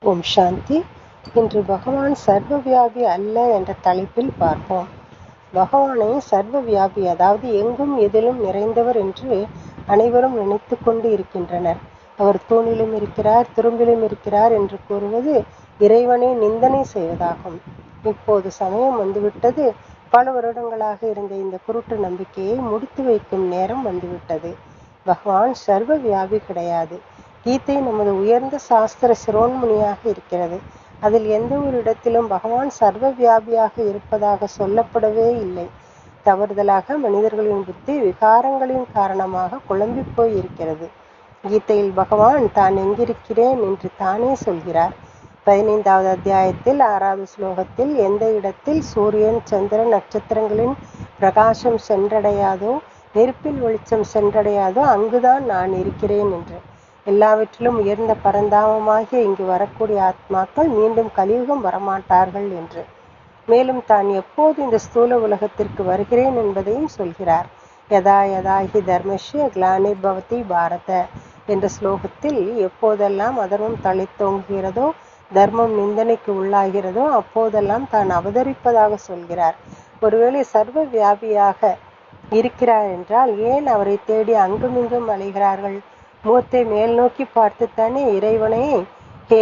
ஓம் சாந்தி. இன்று பகவான் சர்வவியாபி அல்ல என்ற தலைப்பில் பார்ப்போம். பகவானை சர்வவியாபி, அதாவது எங்கும் எதிலும் நிறைந்தவர் என்று அனைவரும் நினைத்து கொண்டு இருக்கின்றனர். அவர் தூணிலும் இருக்கிறார், துரும்பிலும் இருக்கிறார் என்று கூறுவது இறைவனை நிந்தனை செய்வதாகும். இப்போது சமயம் வந்துவிட்டது. பல வருடங்களாக இருந்த இந்த குருட்டு நம்பிக்கையை முடித்து வைக்கும் நேரம் வந்துவிட்டது. பகவான் சர்வ வியாபி கிடையாது. கீதை நமது உயர்ந்த சாஸ்திர சிரோன்மணியாக இருக்கிறது. அதில் எந்த ஒரு இடத்திலும் பகவான் சர்வ வியாபியாக இருப்பதாக சொல்லப்படவே இல்லை. தவறுதலாக மனிதர்களின் புத்தி விகாரங்களின் காரணமாக குழம்பி போய் இருக்கிறது. கீதையில் பகவான் தான் எங்கிருக்கிறேன் என்று தானே சொல்கிறார். 15வது அத்தியாயத்தில் 6வது ஸ்லோகத்தில், எந்த இடத்தில் சூரியன், சந்திரன், நட்சத்திரங்களின் பிரகாசம் சென்றடையாதோ, நெருப்பின் வெளிச்சம் சென்றடையாதோ, அங்குதான் நான் இருக்கிறேன் என்று. எல்லாவற்றிலும் உயர்ந்த பரந்தாமமாகிய இங்கு வரக்கூடிய ஆத்மாக்கள் மீண்டும் கலியுகம் வரமாட்டார்கள் என்று. மேலும் தான் எப்போது இந்த ஸ்தூல உலகத்திற்கு வருகிறேன் என்பதையும் சொல்கிறார். யதா யதாஹி தர்மஸ்ய கிளானிர்பவதி பாரத என்ற ஸ்லோகத்தில், எப்போதெல்லாம் அதர்மம் தழைத்தோங்குகிறதோ, தர்மம் நிந்தனைக்கு உள்ளாகிறதோ, அப்போதெல்லாம் தான் அவதரிப்பதாக சொல்கிறார். ஒருவேளை சர்வ வியாபியாக இருக்கிறார் என்றால் ஏன் அவரை தேடி அங்குமிங்கும் அலைகிறார்கள்? முகத்தை மேல் நோக்கி பார்த்துத்தானே இறைவனை, ஹே